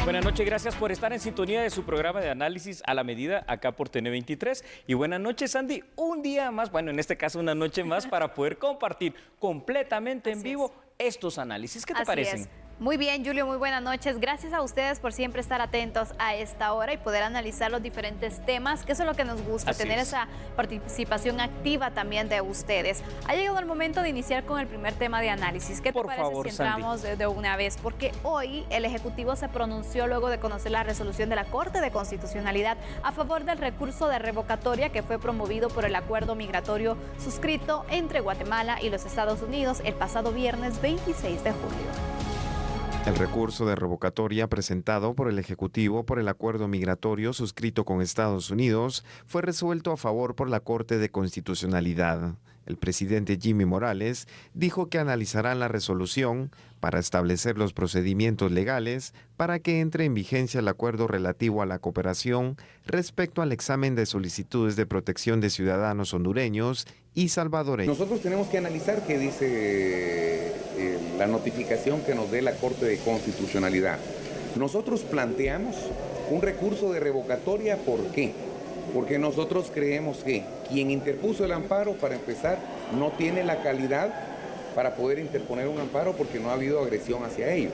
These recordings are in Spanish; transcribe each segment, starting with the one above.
Buenas noches, gracias por estar en sintonía de su programa de análisis a la medida acá por TN23. Y buenas noches, Sandy, un día más, bueno, en este caso una noche más para poder compartir completamente en vivo estos análisis. ¿Qué te parecen? Muy bien, Julio, muy buenas noches. Gracias a ustedes por siempre estar atentos a esta hora y poder analizar los diferentes temas, que eso es lo que nos gusta, tener esa participación activa también de ustedes. Ha llegado el momento de iniciar con el primer tema de análisis. ¿Qué te parece si entramos de una vez? Porque hoy el Ejecutivo se pronunció luego de conocer la resolución de la Corte de Constitucionalidad a favor del recurso de revocatoria que fue promovido por el acuerdo migratorio suscrito entre Guatemala y los Estados Unidos el pasado viernes 26 de julio. El recurso de revocatoria presentado por el Ejecutivo por el acuerdo migratorio suscrito con Estados Unidos fue resuelto a favor por la Corte de Constitucionalidad. El presidente Jimmy Morales dijo que analizarán la resolución para establecer los procedimientos legales para que entre en vigencia el acuerdo relativo a la cooperación respecto al examen de solicitudes de protección de ciudadanos hondureños y salvadoreños. Nosotros tenemos que analizar qué dice la notificación que nos dé la Corte de Constitucionalidad. Nosotros planteamos un recurso de revocatoria, ¿por qué? Porque nosotros creemos que quien interpuso el amparo, para empezar, no tiene la calidad para poder interponer un amparo porque no ha habido agresión hacia ellos.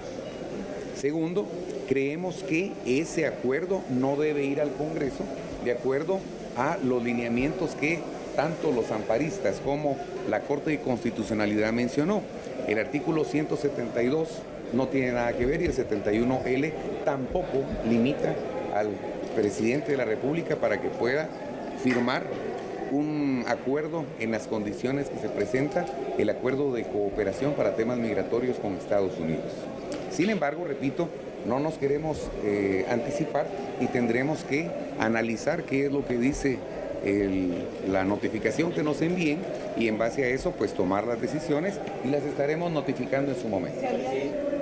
Segundo, creemos que ese acuerdo no debe ir al Congreso de acuerdo a los lineamientos que tanto los amparistas como la Corte de Constitucionalidad mencionó. El artículo 172 no tiene nada que ver y el 71L tampoco limita al presidente de la República para que pueda firmar un acuerdo en las condiciones que se presenta el acuerdo de cooperación para temas migratorios con Estados Unidos. Sin embargo, repito, no nos queremos anticipar y tendremos que analizar qué es lo que dice la notificación que nos envíen y en base a eso pues tomar las decisiones y las estaremos notificando en su momento.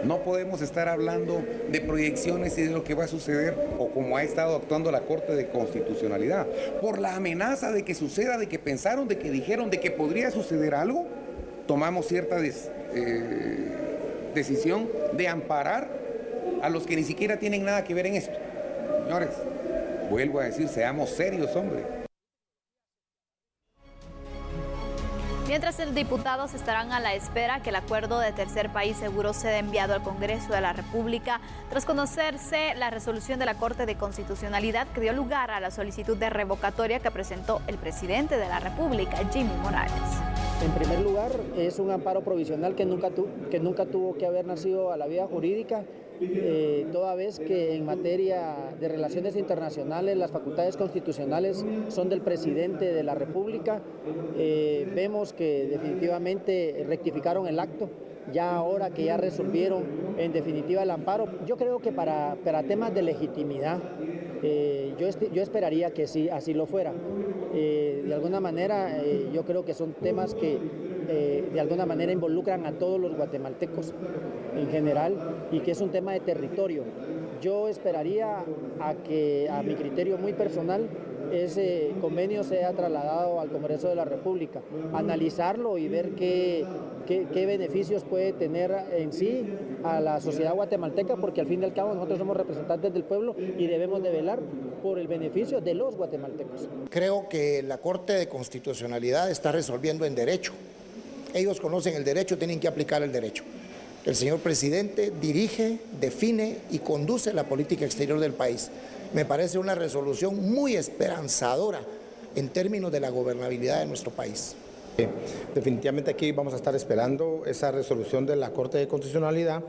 No podemos estar hablando de proyecciones y de lo que va a suceder o como ha estado actuando la Corte de Constitucionalidad por la amenaza de que suceda, de que pensaron, de que dijeron, de que podría suceder algo. Tomamos cierta decisión de amparar a los que ni siquiera tienen nada que ver en esto. Señores, vuelvo a decir, seamos serios, hombre. Mientras los diputados estarán a la espera que el acuerdo de tercer país seguro sea enviado al Congreso de la República, tras conocerse la resolución de la Corte de Constitucionalidad que dio lugar a la solicitud de revocatoria que presentó el presidente de la República, Jimmy Morales. En primer lugar, es un amparo provisional que nunca tuvo que haber nacido a la vía jurídica, toda vez que en materia de relaciones internacionales las facultades constitucionales son del presidente de la República. Vemos que definitivamente rectificaron el acto, ya ahora que ya resolvieron en definitiva el amparo. Yo creo que para temas de legitimidad, yo esperaría que sí, así lo fuera. De alguna manera, yo creo que son temas que de alguna manera involucran a todos los guatemaltecos en general y que es un tema de territorio. Yo esperaría a que, a mi criterio muy personal, ese convenio sea trasladado al Congreso de la República, analizarlo y ver qué beneficios puede tener en sí a la sociedad guatemalteca, porque al fin y al cabo nosotros somos representantes del pueblo y debemos de velar por el beneficio de los guatemaltecos. Creo que la Corte de Constitucionalidad está resolviendo en derecho. Ellos conocen el derecho, tienen que aplicar el derecho. El señor presidente dirige, define y conduce la política exterior del país. Me parece una resolución muy esperanzadora en términos de la gobernabilidad de nuestro país. Definitivamente aquí vamos a estar esperando esa resolución de la Corte de Constitucionalidad,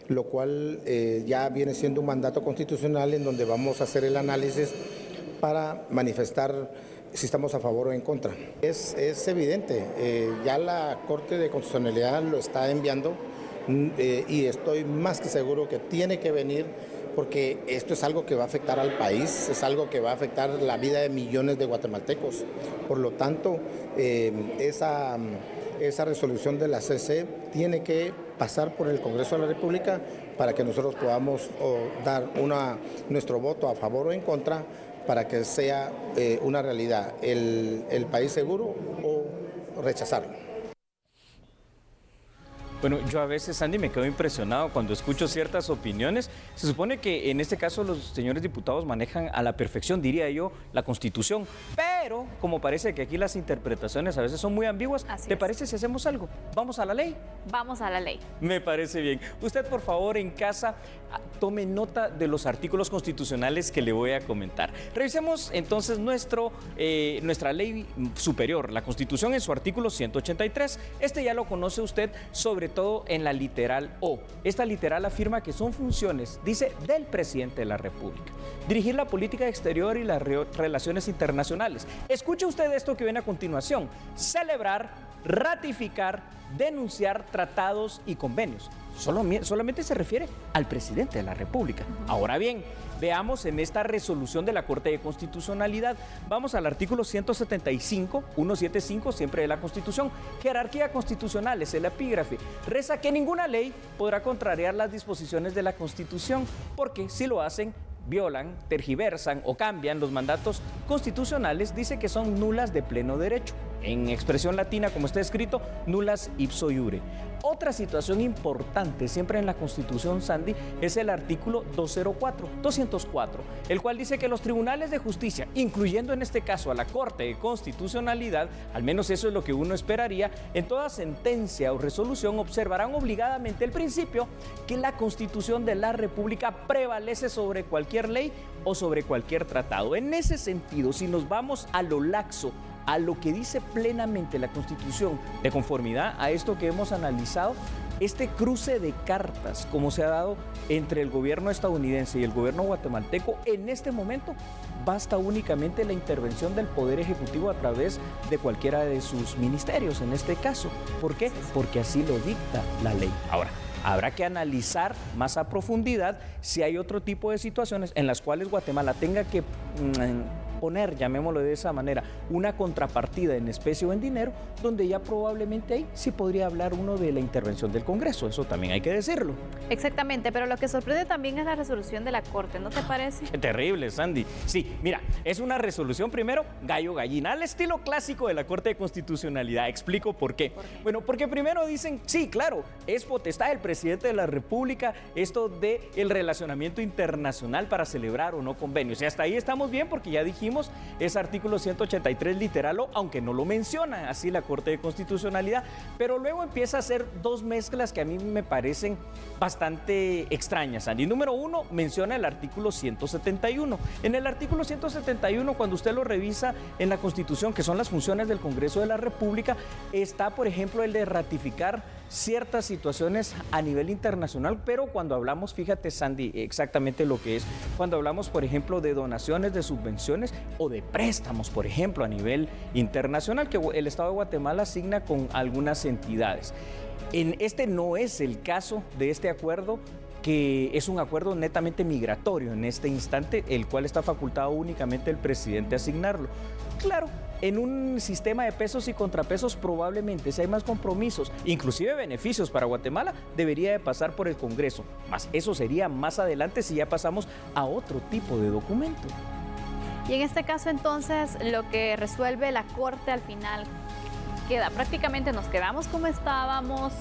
lo cual ya viene siendo un mandato constitucional en donde vamos a hacer el análisis para manifestar si estamos a favor o en contra. Es evidente, ya la Corte de Constitucionalidad lo está enviando y estoy más que seguro que tiene que venir porque esto es algo que va a afectar al país, es algo que va a afectar la vida de millones de guatemaltecos. Por lo tanto, esa resolución de la CC tiene que pasar por el Congreso de la República para que nosotros podamos dar nuestro voto a favor o en contra para que sea una realidad el país seguro o rechazarlo. Bueno, yo a veces, Sandy, me quedo impresionado cuando escucho ciertas opiniones. Se supone que en este caso los señores diputados manejan a la perfección, diría yo, la Constitución. Pero, como parece que aquí las interpretaciones a veces son muy ambiguas, ¿te parece si hacemos algo? ¿Vamos a la ley? Vamos a la ley. Me parece bien. Usted, por favor, en casa, tome nota de los artículos constitucionales que le voy a comentar. Revisemos entonces nuestra ley superior, la Constitución, en su artículo 183. Este ya lo conoce usted, sobre todo en la literal O. Esta literal afirma que son funciones, dice, del presidente de la República: dirigir la política exterior y las relaciones internacionales. Escuche usted esto que viene a continuación: celebrar, ratificar, denunciar tratados y convenios. Solamente se refiere al presidente de la República. Ahora bien, veamos en esta resolución de la Corte de Constitucionalidad. Vamos al artículo 175, 175, siempre de la Constitución. Jerarquía constitucional, es el epígrafe. Reza que ninguna ley podrá contrariar las disposiciones de la Constitución, porque si lo hacen, violan, tergiversan o cambian los mandatos constitucionales, dice que son nulas de pleno derecho. En expresión latina, como está escrito, nulas ipso iure. Otra situación importante siempre en la Constitución, Sandy, es el artículo 204, el cual dice que los tribunales de justicia, incluyendo en este caso a la Corte de Constitucionalidad, al menos eso es lo que uno esperaría, en toda sentencia o resolución observarán obligadamente el principio que la Constitución de la República prevalece sobre cualquier ley o sobre cualquier tratado. En ese sentido, si nos vamos a lo laxo, a lo que dice plenamente la Constitución, de conformidad a esto que hemos analizado, este cruce de cartas, como se ha dado entre el gobierno estadounidense y el gobierno guatemalteco, en este momento basta únicamente la intervención del Poder Ejecutivo a través de cualquiera de sus ministerios, en este caso. ¿Por qué? Porque así lo dicta la ley. Ahora, habrá que analizar más a profundidad si hay otro tipo de situaciones en las cuales Guatemala tenga que poner, llamémoslo de esa manera, una contrapartida en especie o en dinero, donde ya probablemente ahí sí podría hablar uno de la intervención del Congreso. Eso también hay que decirlo. Exactamente, pero lo que sorprende también es la resolución de la Corte, ¿no te parece? Qué terrible, Sandy. Sí, mira, es una resolución primero gallo-gallina, al estilo clásico de la Corte de Constitucionalidad. Explico por qué. Bueno, porque primero dicen, sí, claro, es potestad del presidente de la República esto de el relacionamiento internacional para celebrar o no convenios. Y hasta ahí estamos bien, porque ya dijimos, es artículo 183 literal O, aunque no lo menciona así la Corte de Constitucionalidad, pero luego empieza a hacer dos mezclas que a mí me parecen bastante extrañas, Andy. Número uno, menciona el artículo 171. En el artículo 171, cuando usted lo revisa en la Constitución, que son las funciones del Congreso de la República, está, por ejemplo, el de ratificar ciertas situaciones a nivel internacional, pero cuando hablamos, fíjate, Sandy, exactamente lo que es, cuando hablamos, por ejemplo, de donaciones, de subvenciones o de préstamos, por ejemplo, a nivel internacional, que el Estado de Guatemala asigna con algunas entidades. Este no es el caso de este acuerdo, que es un acuerdo netamente migratorio en este instante, el cual está facultado únicamente el presidente a asignarlo. Claro, en un sistema de pesos y contrapesos probablemente, si hay más compromisos, inclusive beneficios para Guatemala, debería de pasar por el Congreso. Más eso sería más adelante si ya pasamos a otro tipo de documento. Y en este caso entonces lo que resuelve la Corte al final queda, prácticamente nos quedamos como estábamos.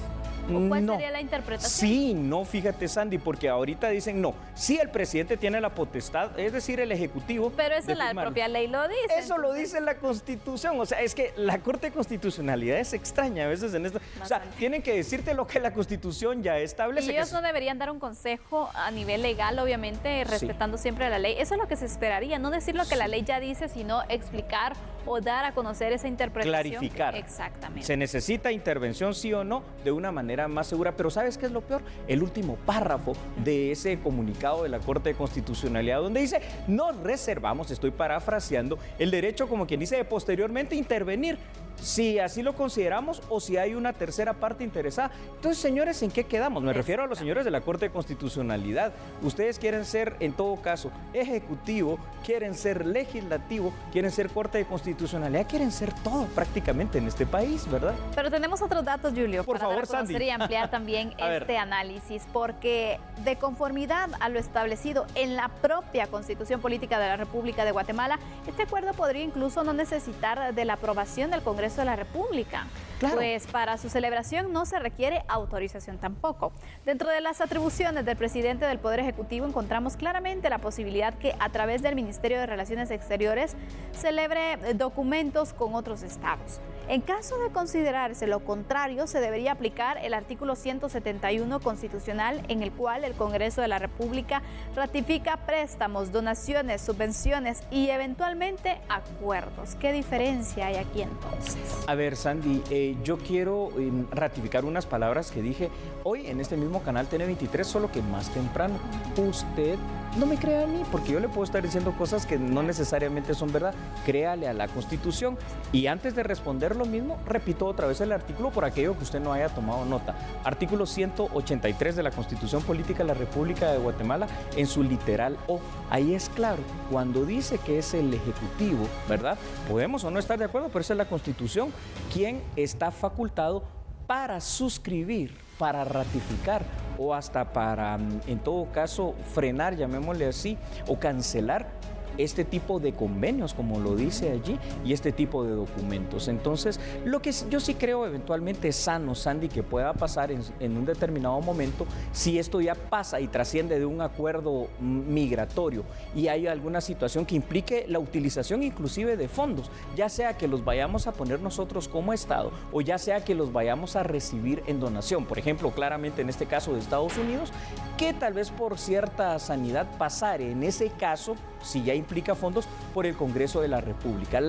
¿O cuál sería la interpretación? Sí, no, fíjate, Sandy, porque ahorita dicen no. Sí, el presidente tiene la potestad, es decir, el Ejecutivo. Pero eso la propia ley lo dice. Eso entonces lo dice la Constitución. O sea, es que la Corte de Constitucionalidad es extraña a veces en esto. O sea, tienen que decirte lo que la Constitución ya establece. Y ellos no deberían dar un consejo a nivel legal, obviamente, respetando siempre la ley. Eso es lo que se esperaría, no decir lo que la ley ya dice, sino explicar o dar a conocer esa interpretación. Clarificar. Exactamente. Se necesita intervención, sí o no, de una manera más segura. Pero ¿sabes qué es lo peor? El último párrafo de ese comunicado de la Corte de Constitucionalidad, donde dice, nos reservamos, estoy parafraseando, el derecho, como quien dice, de posteriormente intervenir, si así lo consideramos o si hay una tercera parte interesada. Entonces, señores, ¿en qué quedamos? Me refiero a los señores de la Corte de Constitucionalidad. Ustedes quieren ser, en todo caso, ejecutivo, quieren ser legislativo, quieren ser Corte de Constitucionalidad, quieren ser todo prácticamente en este país, ¿verdad? Pero tenemos otros datos, Julio, por favor, dar a conocer Sandy. y ampliar también este análisis, porque de conformidad a lo establecido en la propia Constitución Política de la República de Guatemala, este acuerdo podría incluso no necesitar de la aprobación del Congreso Congreso de la República. Claro. Pues para su celebración no se requiere autorización tampoco. Dentro de las atribuciones del presidente del Poder Ejecutivo encontramos claramente la posibilidad que a través del Ministerio de Relaciones Exteriores celebre documentos con otros estados. En caso de considerarse lo contrario, se debería aplicar el artículo 171 constitucional, en el cual el Congreso de la República ratifica préstamos, donaciones, subvenciones y eventualmente acuerdos. ¿Qué diferencia hay aquí entonces? A ver, Sandy, yo quiero ratificar unas palabras que dije hoy en este mismo canal TN23, solo que más temprano. Usted no me crea a mí, porque yo le puedo estar diciendo cosas que no necesariamente son verdad. Créale a la Constitución. Y antes de responder lo mismo, repito otra vez el artículo por aquello que usted no haya tomado nota. Artículo 183 de la Constitución Política de la República de Guatemala, en su literal O. Ahí es claro, cuando dice que es el Ejecutivo, ¿verdad? Podemos o no estar de acuerdo, pero esa es la Constitución quien está facultado para suscribir, para ratificar o hasta para, en todo caso, frenar, llamémosle así, o cancelar este tipo de convenios, como lo dice allí, y este tipo de documentos. Entonces, lo que yo sí creo eventualmente es sano, Sandy, que pueda pasar en un determinado momento, si esto ya pasa y trasciende de un acuerdo migratorio y hay alguna situación que implique la utilización inclusive de fondos, ya sea que los vayamos a poner nosotros como Estado o ya sea que los vayamos a recibir en donación, por ejemplo, claramente en este caso de Estados Unidos, que tal vez por cierta sanidad pasare en ese caso, si ya implica fondos, por el Congreso de la República.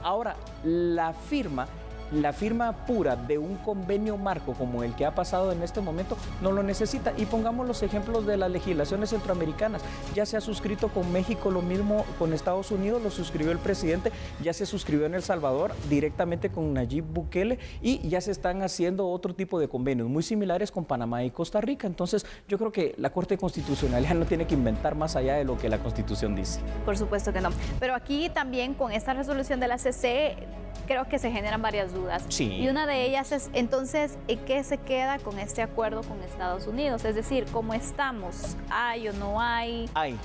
Ahora, la firma pura de un convenio marco como el que ha pasado en este momento no lo necesita. Y pongamos los ejemplos de las legislaciones centroamericanas. Ya se ha suscrito con México lo mismo, con Estados Unidos lo suscribió el presidente, ya se suscribió en El Salvador directamente con Nayib Bukele y ya se están haciendo otro tipo de convenios muy similares con Panamá y Costa Rica. Entonces yo creo que la Corte Constitucional ya no tiene que inventar más allá de lo que la Constitución dice. Por supuesto que no. Pero aquí también con esta resolución de la CC creo que se generan varias dudas. Sí. Y una de ellas es, entonces, ¿qué se queda con este acuerdo con Estados Unidos? Es decir, ¿cómo estamos? ¿Hay o no hay? Hay.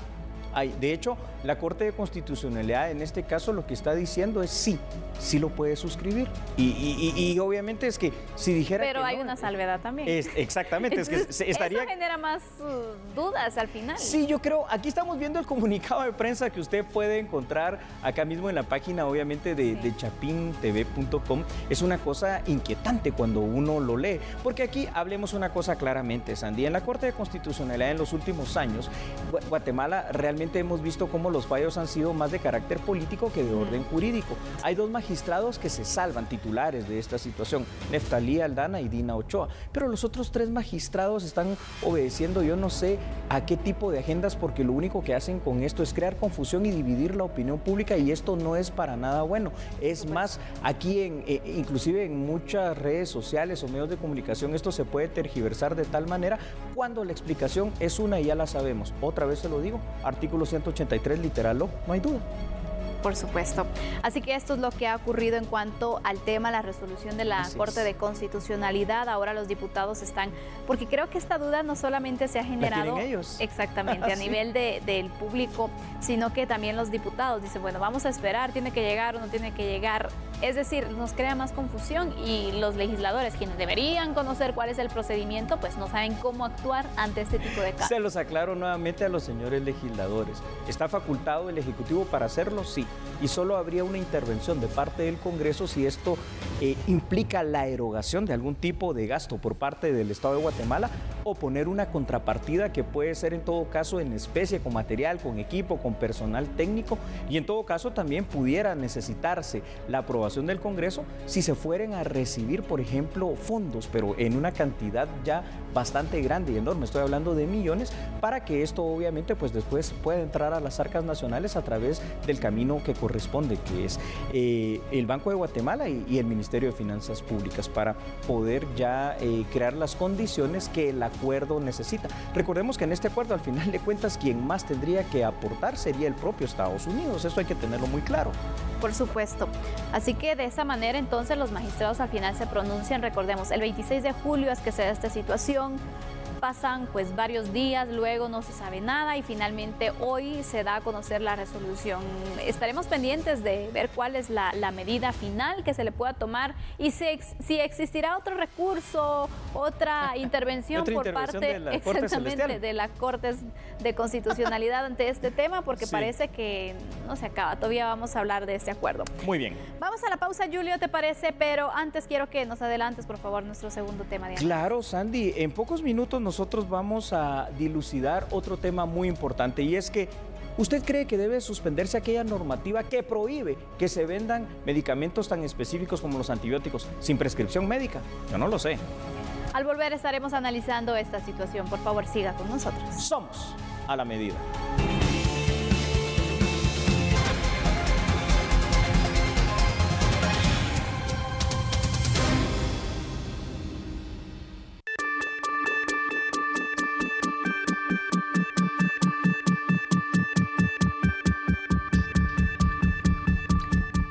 De hecho, la Corte de Constitucionalidad en este caso lo que está diciendo es sí lo puede suscribir. Y obviamente es que si dijera pero que hay no, una salvedad también. Exactamente, entonces, es que estaría... eso genera más dudas al final. Sí, yo creo, aquí estamos viendo el comunicado de prensa que usted puede encontrar acá mismo en la página, obviamente, de chapintv.com. Es una cosa inquietante cuando uno lo lee, porque aquí hablemos una cosa claramente, Sandy. En la Corte de Constitucionalidad en los últimos años, Guatemala realmente hemos visto cómo los fallos han sido más de carácter político que de orden jurídico. Hay dos magistrados que se salvan, titulares de esta situación, Neftalí Aldana y Dina Ochoa, pero los otros tres magistrados están obedeciendo yo no sé a qué tipo de agendas, porque lo único que hacen con esto es crear confusión y dividir la opinión pública, y esto no es para nada bueno. Es más, aquí inclusive en muchas redes sociales o medios de comunicación esto se puede tergiversar de tal manera cuando la explicación es una y ya la sabemos. Otra vez se lo digo, artículo 183 literal O, no hay duda. Por supuesto. Así que esto es lo que ha ocurrido en cuanto al tema, la resolución de la Corte de Constitucionalidad. Ahora los diputados están, porque creo que esta duda no solamente se ha generado ¿La tienen ellos? Exactamente, a nivel del público, sino que también los diputados dicen, bueno, vamos a esperar, tiene que llegar o no tiene que llegar. Es decir, nos crea más confusión y los legisladores, quienes deberían conocer cuál es el procedimiento, pues no saben cómo actuar ante este tipo de casos. Se los aclaro nuevamente a los señores legisladores. ¿Está facultado el Ejecutivo para hacerlo? Sí. Y solo habría una intervención de parte del Congreso si esto implica la erogación de algún tipo de gasto por parte del Estado de Guatemala, o poner una contrapartida que puede ser en todo caso en especie, con material, con equipo, con personal técnico, y en todo caso también pudiera necesitarse la aprobación del Congreso si se fueren a recibir, por ejemplo, fondos, pero en una cantidad ya bastante grande y enorme, estoy hablando de millones, para que esto obviamente pues después pueda entrar a las arcas nacionales a través del camino que corresponde, que es el Banco de Guatemala y el Ministerio de Finanzas Públicas, para poder ya crear las condiciones que el acuerdo necesita. Recordemos que en este acuerdo, al final de cuentas, quien más tendría que aportar sería el propio Estados Unidos. Eso hay que tenerlo muy claro. Por supuesto. Así que de esa manera entonces los magistrados al final se pronuncian. Recordemos, el 26 de julio es que se da esta situación. Pasan pues varios días, luego no se sabe nada y finalmente hoy se da a conocer la resolución. Estaremos pendientes de ver cuál es la medida final que se le pueda tomar y si existirá otro recurso, otra intervención por parte de la Corte exactamente de la Corte de Constitucionalidad ante este tema, porque parece que no se acaba. Todavía vamos a hablar de este acuerdo. Muy bien. Vamos a la pausa, Julio, ¿te parece? Pero antes quiero que nos adelantes, por favor, nuestro segundo tema de análisis. Claro, Sandy. En pocos minutos nosotros vamos a dilucidar otro tema muy importante y es que ¿usted cree que debe suspenderse aquella normativa que prohíbe que se vendan medicamentos tan específicos como los antibióticos sin prescripción médica? Yo no lo sé. Al volver estaremos analizando esta situación. Por favor, siga con nosotros. Somos a la medida.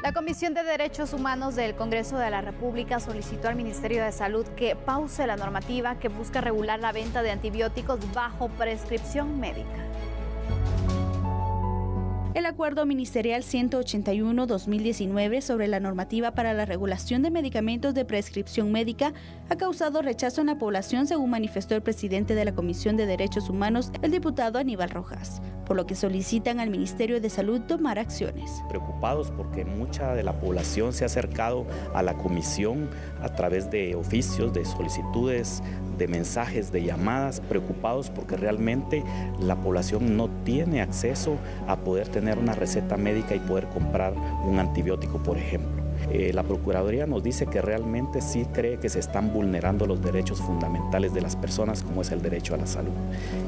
La Comisión de Derechos Humanos del Congreso de la República solicitó al Ministerio de Salud que pause la normativa que busca regular la venta de antibióticos bajo prescripción médica. El Acuerdo Ministerial 181-2019 sobre la normativa para la regulación de medicamentos de prescripción médica ha causado rechazo en la población, según manifestó el presidente de la Comisión de Derechos Humanos, el diputado Aníbal Rojas, por lo que solicitan al Ministerio de Salud tomar acciones. Preocupados porque mucha de la población se ha acercado a la comisión a través de oficios, de solicitudes, de mensajes, de llamadas, preocupados porque realmente la población no tiene acceso a poder tener una receta médica y poder comprar un antibiótico, por ejemplo. La Procuraduría nos dice que realmente sí cree que se están vulnerando los derechos fundamentales de las personas, como es el derecho a la salud.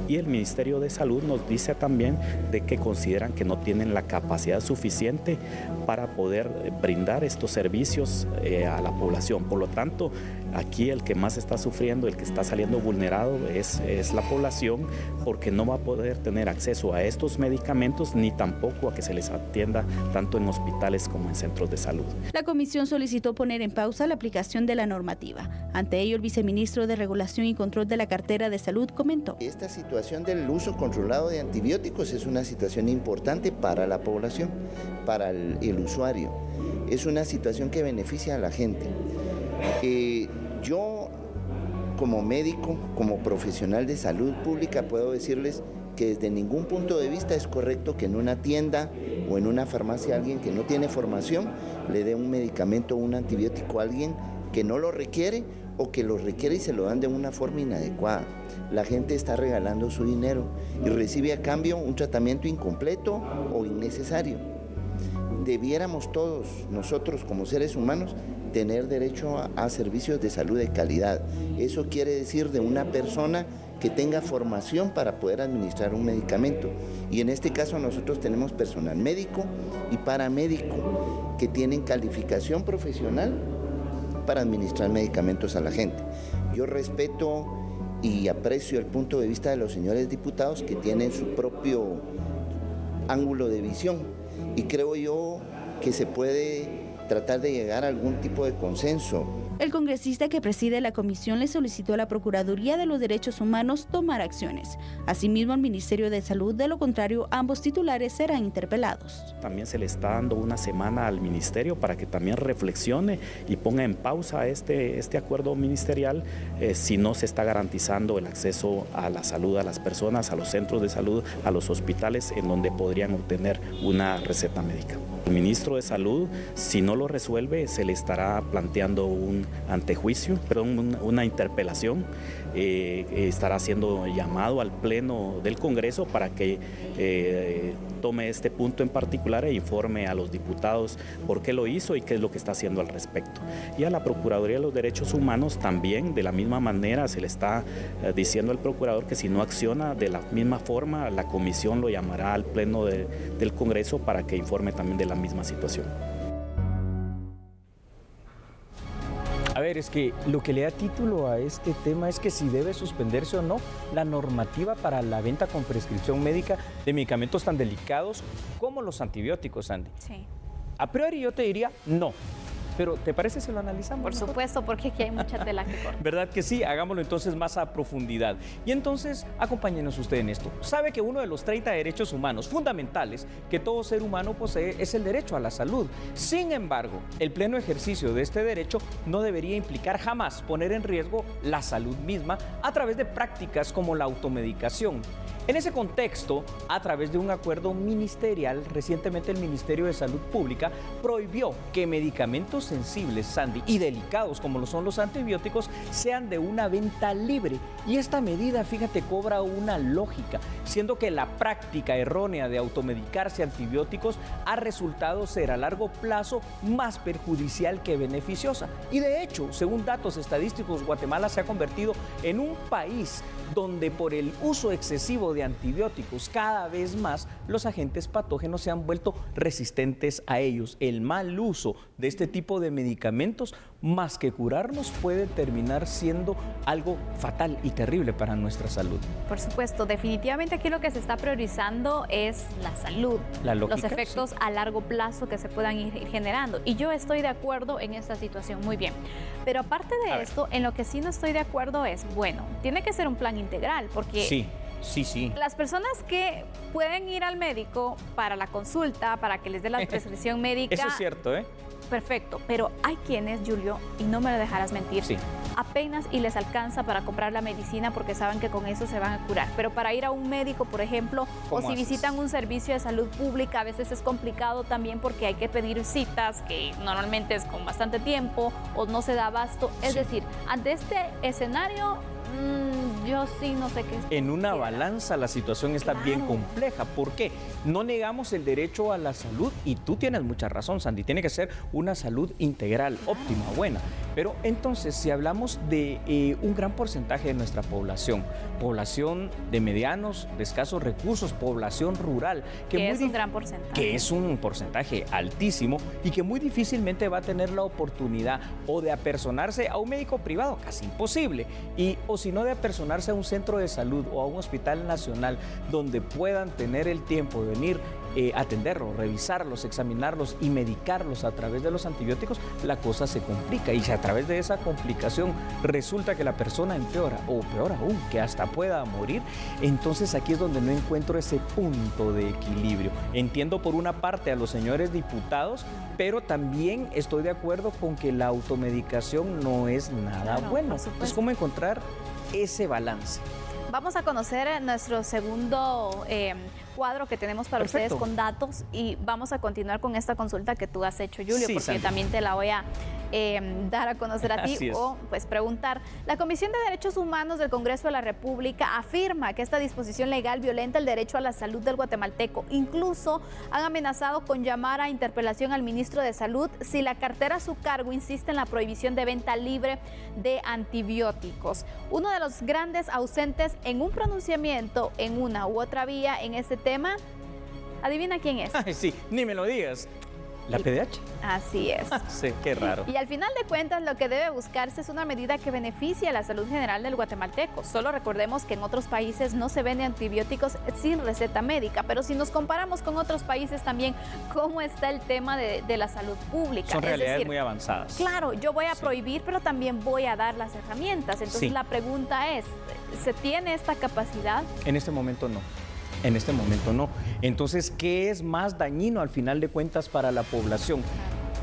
Y el Ministerio de Salud nos dice también de que consideran que no tienen la capacidad suficiente para poder brindar estos servicios a la población. Por lo tanto, aquí el que más está sufriendo, el que está saliendo vulnerado es la población, porque no va a poder tener acceso a estos medicamentos ni tampoco a que se les atienda tanto en hospitales como en centros de salud. La comisión solicitó poner en pausa la aplicación de la normativa. Ante ello, el viceministro de Regulación y Control de la Cartera de Salud comentó: esta situación del uso controlado de antibióticos es una situación importante para la población, para el usuario. Es una situación que beneficia a la gente. Yo, como médico, como profesional de salud pública, puedo decirles que desde ningún punto de vista es correcto que en una tienda o en una farmacia alguien que no tiene formación le dé un medicamento o un antibiótico a alguien que no lo requiere o que lo requiere y se lo dan de una forma inadecuada. La gente está regalando su dinero y recibe a cambio un tratamiento incompleto o innecesario. Debiéramos todos nosotros como seres humanos tener derecho a servicios de salud de calidad. Eso quiere decir de una persona que tenga formación para poder administrar un medicamento. Y en este caso nosotros tenemos personal médico y paramédico que tienen calificación profesional para administrar medicamentos a la gente. Yo respeto y aprecio el punto de vista de los señores diputados que tienen su propio ángulo de visión y creo yo que se puede tratar de llegar a algún tipo de consenso. El congresista que preside la comisión le solicitó a la Procuraduría de los Derechos Humanos tomar acciones. Asimismo, al Ministerio de Salud, de lo contrario, ambos titulares serán interpelados. También se le está dando una semana al ministerio para que también reflexione y ponga en pausa este acuerdo ministerial si no se está garantizando el acceso a la salud a las personas, a los centros de salud, a los hospitales en donde podrían obtener una receta médica. El ministro de Salud, si no lo resuelve, se le estará planteando un antejuicio, una interpelación, estará siendo llamado al Pleno del Congreso para que tome este punto en particular e informe a los diputados por qué lo hizo y qué es lo que está haciendo al respecto. Y a la Procuraduría de los Derechos Humanos también, de la misma manera, se le está diciendo al procurador que si no acciona de la misma forma, la comisión lo llamará al Pleno del Congreso para que informe también de la misma situación. A ver, es que lo que le da título a este tema es que si debe suspenderse o no la normativa para la venta con prescripción médica de medicamentos tan delicados como los antibióticos, Andy. Sí. A priori yo te diría no. Pero ¿te parece si lo analizamos? Por supuesto, porque aquí hay mucha tela que cortar. ¿Verdad que sí? Hagámoslo entonces más a profundidad. Y entonces, acompáñenos usted en esto. Sabe que uno de los 30 derechos humanos fundamentales que todo ser humano posee es el derecho a la salud. Sin embargo, el pleno ejercicio de este derecho no debería implicar jamás poner en riesgo la salud misma a través de prácticas como la automedicación. En ese contexto, a través de un acuerdo ministerial, recientemente el Ministerio de Salud Pública prohibió que medicamentos sensibles, Sandy, y delicados como lo son los antibióticos sean de una venta libre. Y esta medida, fíjate, cobra una lógica, siendo que la práctica errónea de automedicarse antibióticos ha resultado ser a largo plazo más perjudicial que beneficiosa. Y de hecho, según datos estadísticos, Guatemala se ha convertido en un país donde por el uso excesivo de antibióticos cada vez más los agentes patógenos se han vuelto resistentes a ellos. El mal uso de este tipo de medicamentos, más que curarnos, puede terminar siendo algo fatal y terrible para nuestra salud. Por supuesto, definitivamente aquí lo que se está priorizando es la salud, los efectos a largo plazo que se puedan ir generando. Y yo estoy de acuerdo en esta situación, muy bien. Pero aparte de esto, en lo que sí no estoy de acuerdo es, bueno, tiene que ser un plan integral, porque sí. Las personas que pueden ir al médico para la consulta, para que les dé la prescripción médica. Eso es cierto, ¿eh? Perfecto, pero hay quienes, Julio, y no me lo dejarás mentir, apenas y les alcanza para comprar la medicina porque saben que con eso se van a curar. Pero para ir a un médico, por ejemplo, o si visitan un servicio de salud pública, a veces es complicado también porque hay que pedir citas, que normalmente es con bastante tiempo, o no se da abasto. Es decir, ante este escenario, yo sí no sé qué. En una balanza la situación está bien compleja. ¿Por qué? No negamos el derecho a la salud y tú tienes mucha razón, Sandy. Tiene que ser una salud integral, óptima, buena. Pero entonces, si hablamos de un gran porcentaje de nuestra población de medianos, de escasos recursos, población rural, que es un gran porcentaje. Que es un porcentaje altísimo y que muy difícilmente va a tener la oportunidad o de apersonarse a un médico privado, casi imposible, o si no de apersonarse a un centro de salud o a un hospital nacional donde puedan tener el tiempo de venir atenderlos, revisarlos, examinarlos y medicarlos a través de los antibióticos, la cosa se complica y si a través de esa complicación resulta que la persona empeora o peor aún, que hasta pueda morir, entonces aquí es donde no encuentro ese punto de equilibrio. Entiendo por una parte a los señores diputados, pero también estoy de acuerdo con que la automedicación no es nada bueno. Entonces, ¿cómo encontrar ese balance? Vamos a conocer nuestro segundo cuadro que tenemos para ustedes con datos y vamos a continuar con esta consulta que tú has hecho, Julio, porque yo también te la voy a dar a conocer a ti o pues preguntar. La Comisión de Derechos Humanos del Congreso de la República afirma que esta disposición legal violenta el derecho a la salud del guatemalteco. Incluso han amenazado con llamar a interpelación al ministro de Salud si la cartera a su cargo insiste en la prohibición de venta libre de antibióticos. Uno de los grandes ausentes en un pronunciamiento en una u otra vía en este tema, ¿adivina quién es? Ay, sí, ni me lo digas. ¿La PDH? Así es. Sí, qué raro. Y al final de cuentas, lo que debe buscarse es una medida que beneficie a la salud general del guatemalteco. Solo recordemos que en otros países no se venden antibióticos sin receta médica, pero si nos comparamos con otros países también, ¿cómo está el tema de la salud pública? Son realidades muy avanzadas. Claro, yo voy a prohibir, pero también voy a dar las herramientas. Entonces la pregunta es, ¿se tiene esta capacidad? En este momento no. En este momento no. Entonces, ¿qué es más dañino al final de cuentas para la población?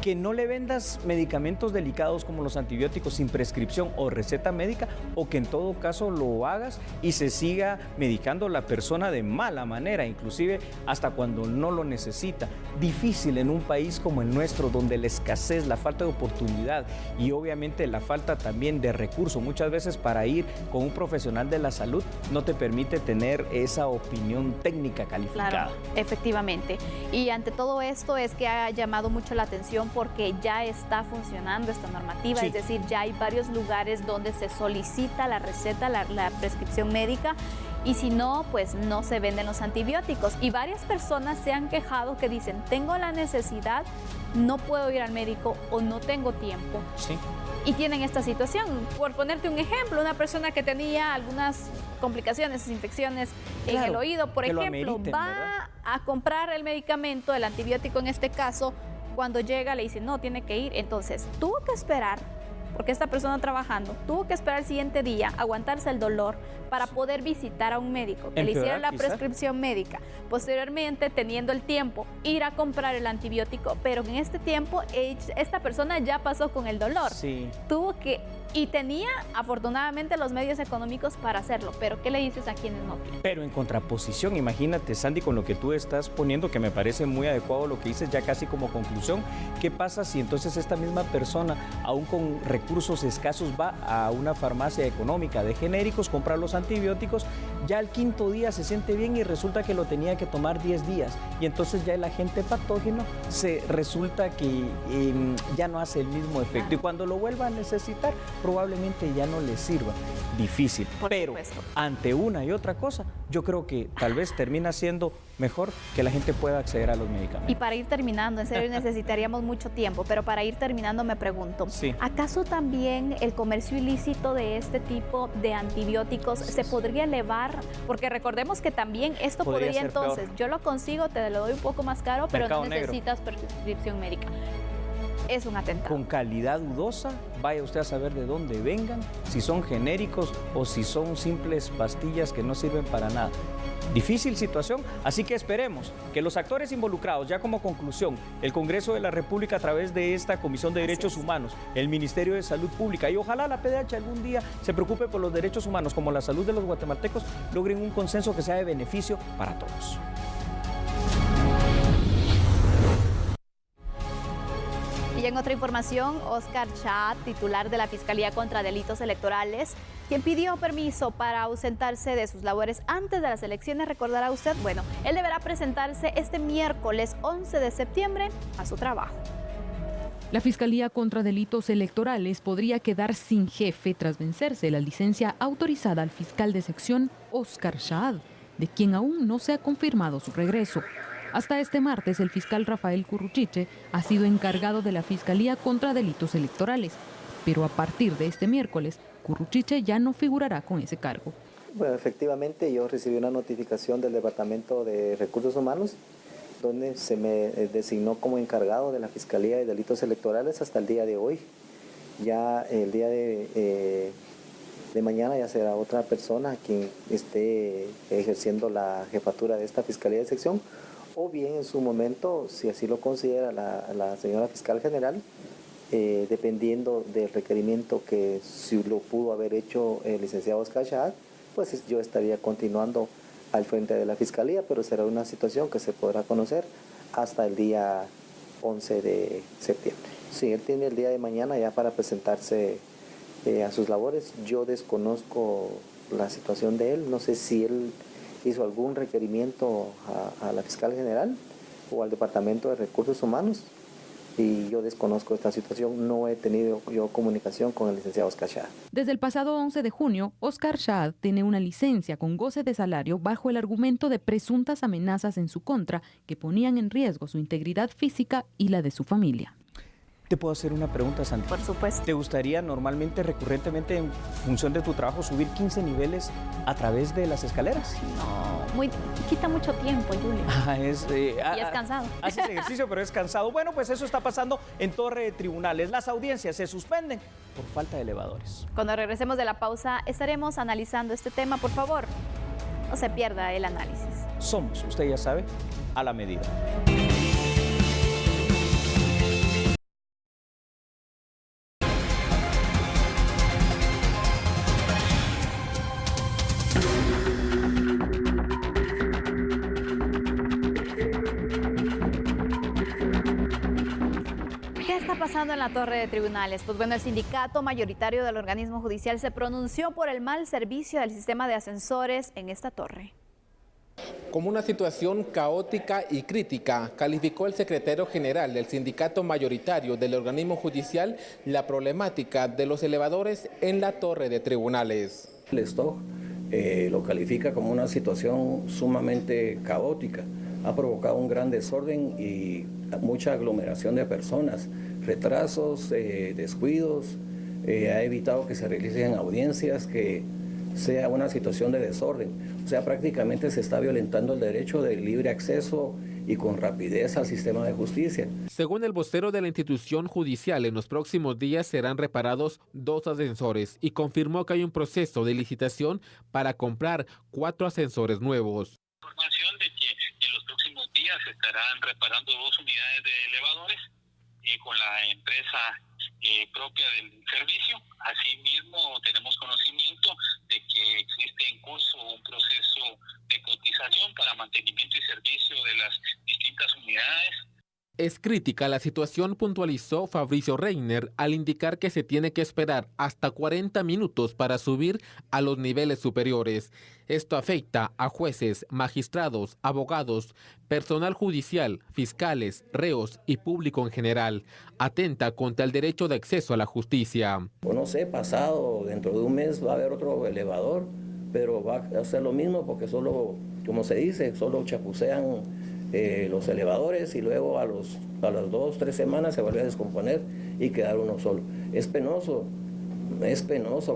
Que no le vendas medicamentos delicados como los antibióticos sin prescripción o receta médica, o que en todo caso lo hagas y se siga medicando la persona de mala manera, inclusive hasta cuando no lo necesita. Difícil en un país como el nuestro, donde la escasez, la falta de oportunidad y obviamente la falta también de recursos, muchas veces para ir con un profesional de la salud, no te permite tener esa opinión técnica calificada. Claro, efectivamente. Y ante todo esto es que ha llamado mucho la atención porque ya está funcionando esta normativa, es decir, ya hay varios lugares donde se solicita la receta, la prescripción médica, y si no, pues no se venden los antibióticos. Y varias personas se han quejado que dicen, tengo la necesidad, no puedo ir al médico o no tengo tiempo. Sí. Y tienen esta situación. Por ponerte un ejemplo, una persona que tenía algunas complicaciones, infecciones en el oído, por ejemplo, va a comprar el medicamento, el antibiótico en este caso, Cuando llega le dicen, no, tiene que ir. Entonces, tuvo que esperar, porque esta persona trabajando, tuvo que esperar el siguiente día, aguantarse el dolor para poder visitar a un médico, que le hiciera la prescripción médica. Posteriormente, teniendo el tiempo, ir a comprar el antibiótico, pero en este tiempo, esta persona ya pasó con el dolor. Sí. Tuvo que, y tenía afortunadamente los medios económicos para hacerlo, pero ¿qué le dices a quienes no tienen? Pero en contraposición, imagínate, Sandy, con lo que tú estás poniendo, que me parece muy adecuado lo que dices ya casi como conclusión, ¿qué pasa si entonces esta misma persona, aún con recursos escasos, va a una farmacia económica de genéricos, compra los antibióticos, ya al quinto día se siente bien y resulta que lo tenía que tomar 10 días y entonces ya el agente patógeno resulta que ya no hace el mismo efecto y cuando lo vuelva a necesitar probablemente ya no le sirva? Difícil, pero ante una y otra cosa, yo creo que tal vez termina siendo mejor que la gente pueda acceder a los medicamentos. Y para ir terminando, en serio necesitaríamos mucho tiempo, pero para ir terminando me pregunto, ¿acaso también el comercio ilícito de este tipo de antibióticos se podría elevar? Porque recordemos que también esto podría entonces, yo lo consigo, te lo doy un poco más caro, pero no necesitas prescripción médica. Es un atentado. Con calidad dudosa, vaya usted a saber de dónde vengan, si son genéricos o si son simples pastillas que no sirven para nada. Difícil situación, así que esperemos que los actores involucrados, ya como conclusión, el Congreso de la República a través de esta Comisión de Derechos Humanos, el Ministerio de Salud Pública y ojalá la PDH algún día se preocupe por los derechos humanos como la salud de los guatemaltecos, logren un consenso que sea de beneficio para todos. Y en otra información, Oscar Chad, titular de la Fiscalía contra Delitos Electorales, quien pidió permiso para ausentarse de sus labores antes de las elecciones, recordará usted, bueno, él deberá presentarse este miércoles 11 de septiembre a su trabajo. La Fiscalía contra Delitos Electorales podría quedar sin jefe tras vencerse la licencia autorizada al fiscal de sección Oscar Chad, de quien aún no se ha confirmado su regreso. Hasta este martes, el fiscal Rafael Curruchiche ha sido encargado de la Fiscalía contra Delitos Electorales, pero a partir de este miércoles, Curruchiche ya no figurará con ese cargo. Bueno, efectivamente, yo recibí una notificación del Departamento de Recursos Humanos, donde se me designó como encargado de la Fiscalía de Delitos Electorales hasta el día de hoy. Ya el día de mañana ya será otra persona quien esté ejerciendo la jefatura de esta Fiscalía de sección, o bien en su momento, si así lo considera la señora fiscal general, dependiendo del requerimiento que si lo pudo haber hecho el licenciado Oscar Chad, pues yo estaría continuando al frente de la Fiscalía, pero será una situación que se podrá conocer hasta el día 11 de septiembre. Sí, él tiene el día de mañana ya para presentarse a sus labores. Yo desconozco la situación de él, no sé si él hizo algún requerimiento a la fiscal general o al Departamento de Recursos Humanos y yo desconozco esta situación, no he tenido yo comunicación con el licenciado Oscar Chad. Desde el pasado 11 de junio, Oscar Chad tiene una licencia con goce de salario bajo el argumento de presuntas amenazas en su contra que ponían en riesgo su integridad física y la de su familia. ¿Te puedo hacer una pregunta, Santi? Por supuesto. ¿Te gustaría normalmente, recurrentemente, en función de tu trabajo, subir 15 niveles a través de las escaleras? No, quita mucho tiempo, Julio. Y es cansado. Haces ejercicio, pero es cansado. Bueno, pues eso está pasando en Torre de Tribunales. Las audiencias se suspenden por falta de elevadores. Cuando regresemos de la pausa, estaremos analizando este tema. Por favor, no se pierda el análisis. Somos, usted ya sabe, a la medida. ¿Qué está pasando en la Torre de Tribunales? Pues bueno, el sindicato mayoritario del organismo judicial se pronunció por el mal servicio del sistema de ascensores en esta torre. Como una situación caótica y crítica, calificó el secretario general del sindicato mayoritario del organismo judicial la problemática de los elevadores en la Torre de Tribunales. El stock lo califica como una situación sumamente caótica. Ha provocado un gran desorden y mucha aglomeración de personas, retrasos, descuidos, ha evitado que se realicen audiencias, que sea una situación de desorden. O sea, prácticamente se está violentando el derecho de libre acceso y con rapidez al sistema de justicia. Según el vocero de la institución judicial, en los próximos días serán reparados 2 ascensores y confirmó que hay un proceso de licitación para comprar 4 ascensores nuevos. Información de que en los próximos días se estarán reparando 2 unidades de elevadores con la empresa propia del servicio. Asimismo, tenemos conocimiento de que existe en curso un proceso de cotización para mantenimiento y servicio de las distintas unidades. Es crítica la situación, puntualizó Fabricio Reiner al indicar que se tiene que esperar hasta 40 minutos para subir a los niveles superiores. Esto afecta a jueces, magistrados, abogados, personal judicial, fiscales, reos y público en general. Atenta contra el derecho de acceso a la justicia. O no sé, pasado, dentro de un mes va a haber otro elevador, pero va a hacer lo mismo porque solo, como se dice, solo chapucean los elevadores y luego a las 2 o 3 semanas se vuelve a descomponer y quedar uno solo. Es penoso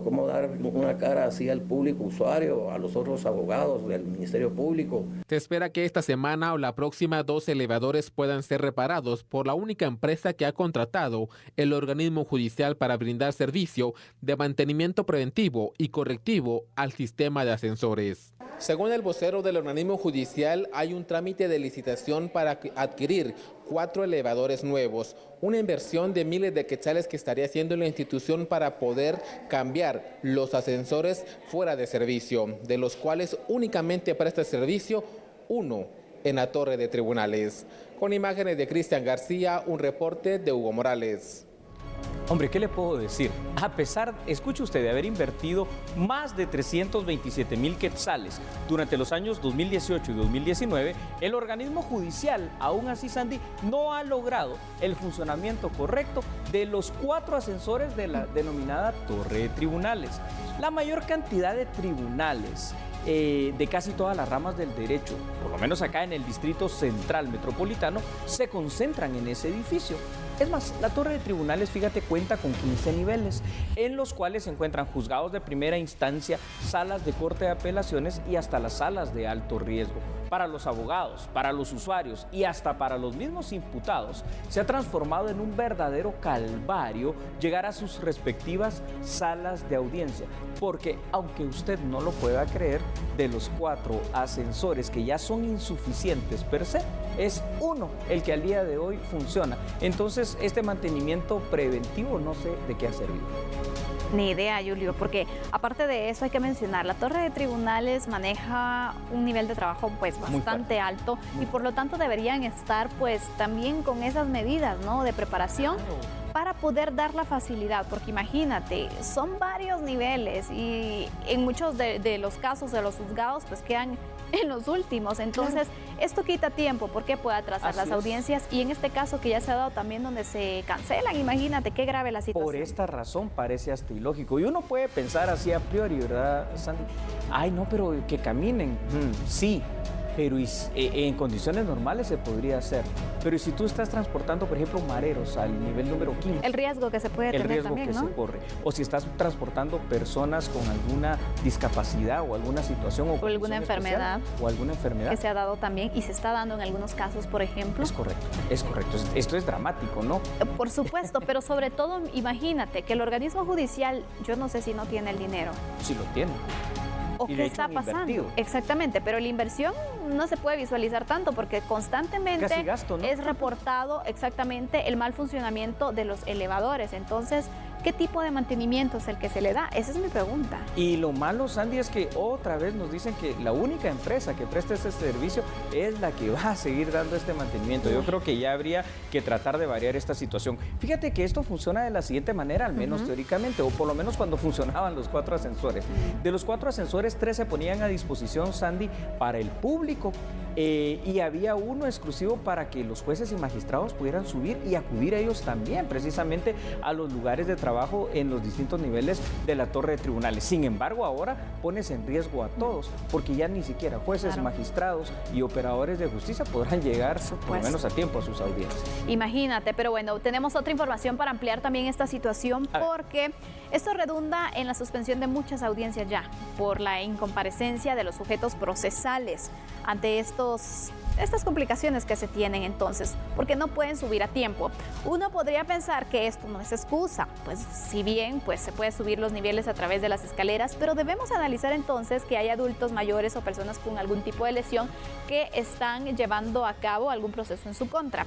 cómo dar una cara así al público usuario, a los otros abogados del Ministerio Público. Se espera que esta semana o la próxima 2 elevadores puedan ser reparados por la única empresa que ha contratado el organismo judicial para brindar servicio de mantenimiento preventivo y correctivo al sistema de ascensores. Según el vocero del organismo judicial, hay un trámite de licitación para adquirir 4 elevadores nuevos, una inversión de miles de quetzales que estaría haciendo la institución para poder cambiar los ascensores fuera de servicio, de los cuales únicamente presta servicio uno en la torre de tribunales. Con imágenes de Cristian García, un reporte de Hugo Morales. Hombre, ¿qué le puedo decir? A pesar, escuche usted, de haber invertido más de 327,000 quetzales durante los años 2018 y 2019, el organismo judicial, aún así, Sandy, no ha logrado el funcionamiento correcto de los 4 ascensores de la denominada torre de tribunales. La mayor cantidad de tribunales de casi todas las ramas del derecho, por lo menos acá en el Distrito Central Metropolitano, se concentran en ese edificio. Es más, la torre de tribunales, fíjate, cuenta con 15 niveles, en los cuales se encuentran juzgados de primera instancia, salas de corte de apelaciones y hasta las salas de alto riesgo. Para los abogados, para los usuarios y hasta para los mismos imputados, se ha transformado en un verdadero calvario llegar a sus respectivas salas de audiencia. Porque, aunque usted no lo pueda creer, de los 4 ascensores que ya son insuficientes per se, es uno el que al día de hoy funciona. Entonces, este mantenimiento preventivo no sé de qué ha servido. Ni idea, Julio, porque aparte de eso hay que mencionar, la torre de tribunales maneja un nivel de trabajo pues bastante alto y por lo tanto deberían estar pues también con esas medidas, ¿no?, de preparación. Para poder dar la facilidad, porque imagínate, son varios niveles y en muchos de los casos de los juzgados pues quedan en los últimos, entonces esto quita tiempo porque puede atrasar las audiencias y en este caso que ya se ha dado también donde se cancelan, imagínate qué grave la situación. Por esta razón parece hasta ilógico y uno puede pensar así a priori, ¿verdad, Sandy? Ay, no, pero que caminen, sí. Pero en condiciones normales se podría hacer. Pero si tú estás transportando, por ejemplo, mareros al nivel número 15. El riesgo que se puede tener también, ¿no? El riesgo que se corre. O si estás transportando personas con alguna discapacidad o alguna situación o alguna enfermedad. Especial, o alguna enfermedad. Que se ha dado también y se está dando en algunos casos, por ejemplo. Es correcto, es correcto. Esto es dramático, ¿no? Por supuesto, pero sobre todo, imagínate que el organismo judicial, yo no sé si no tiene el dinero. Sí lo tiene. ¿O qué está pasando? Exactamente, pero la inversión no se puede visualizar tanto porque constantemente casi gasto, ¿no? Es reportado exactamente el mal funcionamiento de los elevadores. Entonces, ¿qué tipo de mantenimiento es el que se le da? Esa es mi pregunta. Y lo malo, Sandy, es que otra vez nos dicen que la única empresa que presta este servicio es la que va a seguir dando este mantenimiento. Yo creo que ya habría que tratar de variar esta situación. Fíjate que esto funciona de la siguiente manera, al menos teóricamente, o por lo menos cuando funcionaban los 4 ascensores. De los 4 ascensores, 3 se ponían a disposición, Sandy, para el público. y había uno exclusivo para que los jueces y magistrados pudieran subir y acudir a ellos también, precisamente a los lugares de trabajo en los distintos niveles de la torre de tribunales. Sin embargo, ahora pones en riesgo a todos, porque ya ni siquiera jueces, magistrados y operadores de justicia podrán llegar por lo menos a tiempo a sus audiencias. Imagínate, pero bueno, tenemos otra información para ampliar también esta situación, porque esto redunda en la suspensión de muchas audiencias ya por la incomparecencia de los sujetos procesales ante estas complicaciones que se tienen entonces, porque no pueden subir a tiempo. Uno podría pensar que esto no es excusa, pues si bien pues se puede subir los niveles a través de las escaleras, pero debemos analizar entonces que hay adultos mayores o personas con algún tipo de lesión que están llevando a cabo algún proceso en su contra.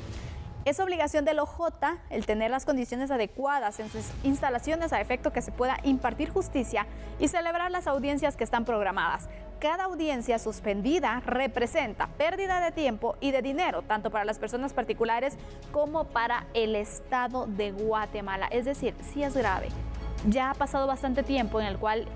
Es obligación del OJ el tener las condiciones adecuadas en sus instalaciones a efecto que se pueda impartir justicia y celebrar las audiencias que están programadas. Cada audiencia suspendida representa pérdida de tiempo y de dinero, tanto para las personas particulares como para el Estado de Guatemala. Es decir, sí es grave. Ya ha pasado bastante tiempo en el cual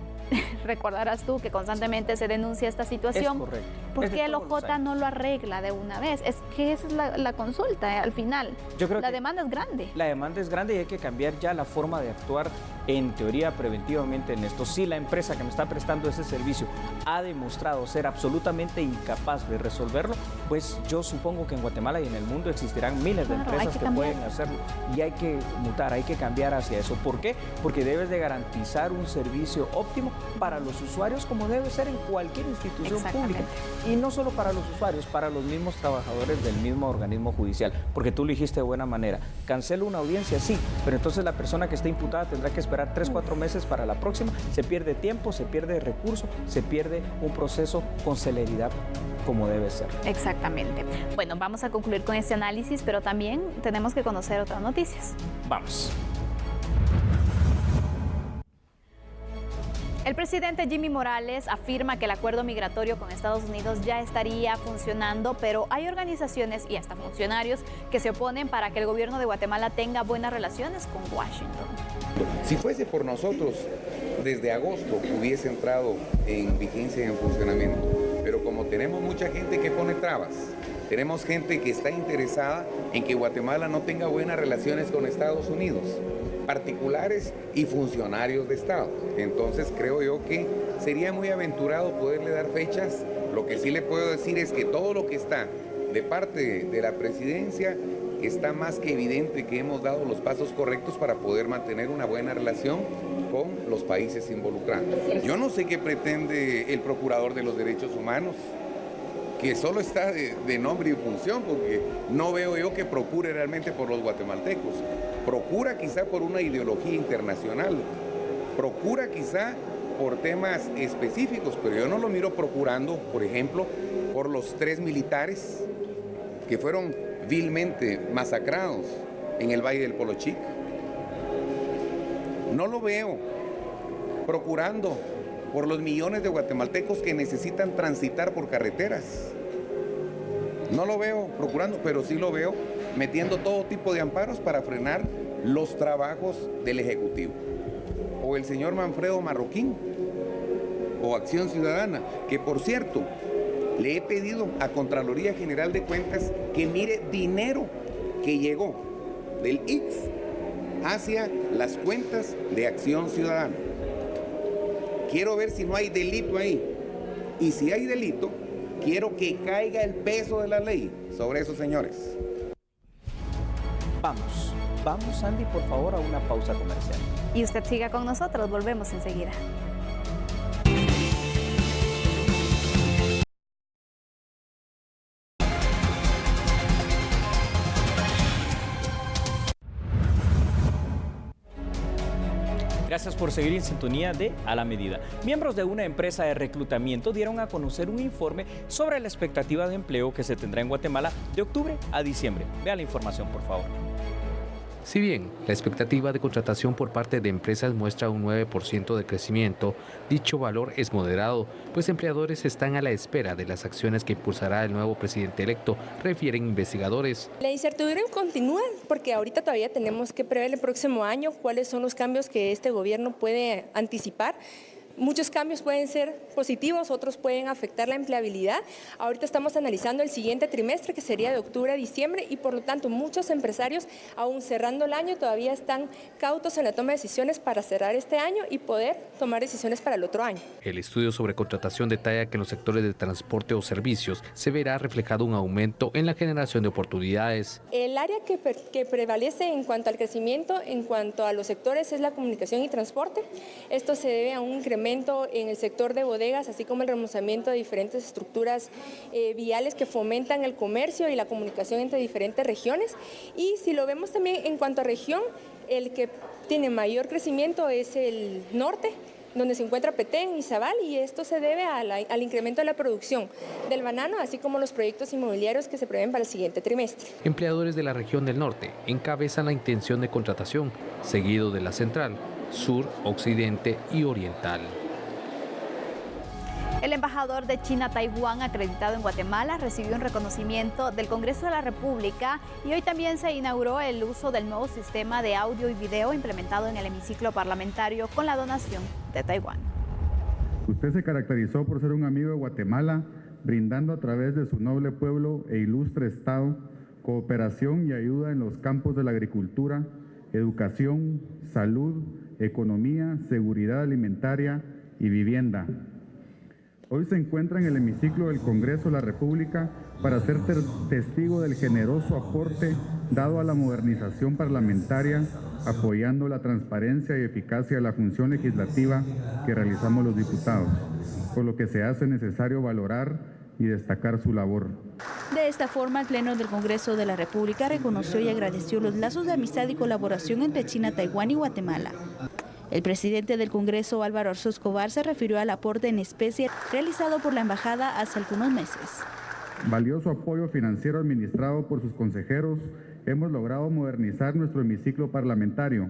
recordarás tú que constantemente se denuncia esta situación. Es correcto. ¿Por qué el OJ no lo arregla de una vez? Es que esa es la consulta, al final. Yo creo la demanda es grande. La demanda es grande y hay que cambiar ya la forma de actuar en teoría preventivamente en esto. Si la empresa que me está prestando ese servicio ha demostrado ser absolutamente incapaz de resolverlo, pues yo supongo que en Guatemala y en el mundo existirán miles de empresas que pueden hacerlo y hay que mutar, hay que cambiar hacia eso. ¿Por qué? Porque debes de garantizar un servicio óptimo para los usuarios como debe ser en cualquier institución pública. Y no solo para los usuarios, para los mismos trabajadores del mismo organismo judicial. Porque tú lo dijiste de buena manera. Cancelo una audiencia, sí, pero entonces la persona que está imputada tendrá que esperar 3-4 meses para la próxima. Se pierde tiempo, se pierde recurso, se pierde un proceso con celeridad como debe ser. Exactamente. Bueno, vamos a concluir con este análisis, pero también tenemos que conocer otras noticias. Vamos. El presidente Jimmy Morales afirma que el acuerdo migratorio con Estados Unidos ya estaría funcionando, pero hay organizaciones y hasta funcionarios que se oponen para que el gobierno de Guatemala tenga buenas relaciones con Washington. Si fuese por nosotros, desde agosto hubiese entrado en vigencia y en funcionamiento, pero como tenemos mucha gente que pone trabas, tenemos gente que está interesada en que Guatemala no tenga buenas relaciones con Estados Unidos, particulares y funcionarios de Estado. Entonces creo yo que sería muy aventurado poderle dar fechas. Lo que sí le puedo decir es que todo lo que está de parte de la presidencia está más que evidente que hemos dado los pasos correctos para poder mantener una buena relación con los países involucrados. Yo no sé qué pretende el Procurador de los Derechos Humanos, que solo está de nombre y función, porque no veo yo que procure realmente por los guatemaltecos. Procura quizá por una ideología internacional, procura quizá por temas específicos, pero yo no lo miro procurando, por ejemplo, por los 3 militares que fueron vilmente masacrados en el Valle del Polochic. No lo veo procurando por los millones de guatemaltecos que necesitan transitar por carreteras. No lo veo procurando, pero sí lo veo metiendo todo tipo de amparos para frenar los trabajos del Ejecutivo. O el señor Manfredo Marroquín, o Acción Ciudadana, que por cierto, le he pedido a Contraloría General de Cuentas que mire dinero que llegó del IX hacia las cuentas de Acción Ciudadana. Quiero ver si no hay delito ahí. Y si hay delito, quiero que caiga el peso de la ley sobre esos señores. Vamos, Andy, por favor, a una pausa comercial. Y usted siga con nosotros, volvemos enseguida. Gracias por seguir en sintonía de A la Medida. Miembros de una empresa de reclutamiento dieron a conocer un informe sobre la expectativa de empleo que se tendrá en Guatemala de octubre a diciembre. Vea la información, por favor. Si bien la expectativa de contratación por parte de empresas muestra un 9% de crecimiento, dicho valor es moderado, pues empleadores están a la espera de las acciones que impulsará el nuevo presidente electo, refieren investigadores. La incertidumbre continúa porque ahorita todavía tenemos que prever el próximo año cuáles son los cambios que este gobierno puede anticipar, Muchos cambios pueden ser positivos, otros pueden afectar la empleabilidad. Ahorita estamos analizando el siguiente trimestre, que sería de octubre a diciembre, y por lo tanto muchos empresarios, aún cerrando el año, todavía están cautos en la toma de decisiones para cerrar este año y poder tomar decisiones para el otro año. El estudio sobre contratación detalla que en los sectores de transporte o servicios se verá reflejado un aumento en la generación de oportunidades. El área que prevalece en cuanto al crecimiento, en cuanto a los sectores, es la comunicación y transporte. Esto se debe a un incremento en el sector de bodegas, así como el remozamiento de diferentes estructuras viales que fomentan el comercio y la comunicación entre diferentes regiones. Y si lo vemos también en cuanto a región, el que tiene mayor crecimiento es el norte, donde se encuentra Petén y Zabal, y esto se debe al incremento de la producción del banano, así como los proyectos inmobiliarios que se prevén para el siguiente trimestre. Empleadores de la región del norte encabezan la intención de contratación, seguido de la central, sur, occidente y oriental. El embajador de China a Taiwán, acreditado en Guatemala, recibió un reconocimiento del Congreso de la República y hoy también se inauguró el uso del nuevo sistema de audio y video implementado en el hemiciclo parlamentario con la donación de Taiwán. Usted se caracterizó por ser un amigo de Guatemala, brindando a través de su noble pueblo e ilustre Estado cooperación y ayuda en los campos de la agricultura, educación, salud, economía, seguridad alimentaria y vivienda. Hoy se encuentra en el hemiciclo del Congreso de la República para ser testigo del generoso aporte dado a la modernización parlamentaria, apoyando la transparencia y eficacia de la función legislativa que realizamos los diputados, por lo que se hace necesario valorar y destacar su labor. De esta forma, el Pleno del Congreso de la República reconoció y agradeció los lazos de amistad y colaboración entre China, Taiwán y Guatemala. El presidente del Congreso, Álvaro Arzu Escobar, se refirió al aporte en especie realizado por la embajada hace algunos meses. Valioso apoyo financiero administrado por sus consejeros, hemos logrado modernizar nuestro hemiciclo parlamentario,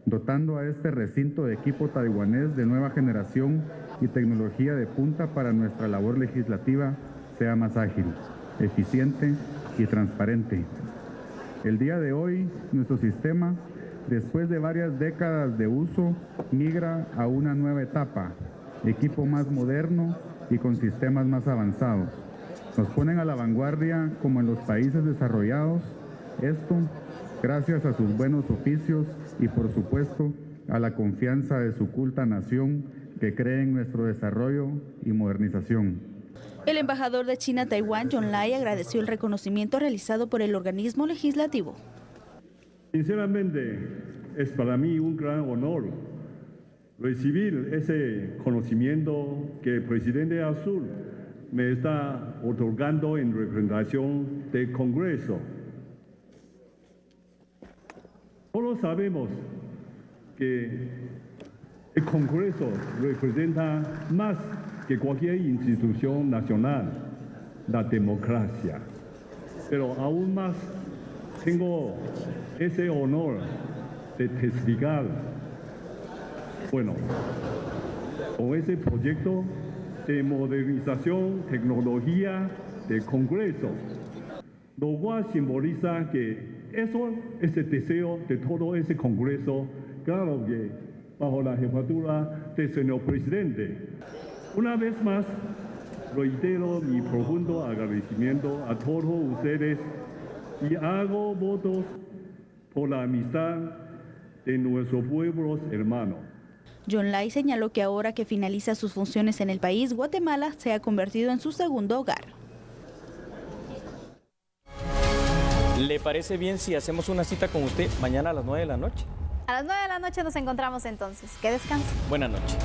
dotando a este recinto de equipo taiwanés de nueva generación y tecnología de punta para nuestra labor legislativa sea más ágil, eficiente y transparente. El día de hoy, nuestro sistema, después de varias décadas de uso, migra a una nueva etapa, equipo más moderno y con sistemas más avanzados. Nos ponen a la vanguardia como en los países desarrollados, esto gracias a sus buenos oficios y por supuesto a la confianza de su culta nación que cree en nuestro desarrollo y modernización. El embajador de China a Taiwán, John Lai, agradeció el reconocimiento realizado por el organismo legislativo. Sinceramente, es para mí un gran honor recibir ese conocimiento que el presidente Azul me está otorgando en representación del Congreso. Todos sabemos que el Congreso representa más que cualquier institución nacional, la democracia. Pero aún más tengo ese honor de testificar, con ese proyecto de modernización, tecnología del Congreso, lo cual simboliza que eso es el deseo de todo ese Congreso, claro que bajo la jefatura del señor presidente. Una vez más, reitero mi profundo agradecimiento a todos ustedes y hago votos por la amistad de nuestros pueblos hermanos. John Lai señaló que ahora que finaliza sus funciones en el país, Guatemala se ha convertido en su segundo hogar. ¿Le parece bien si hacemos una cita con usted mañana a las 9 de la noche? A las 9 de la noche nos encontramos entonces. Que descanse. Buenas noches.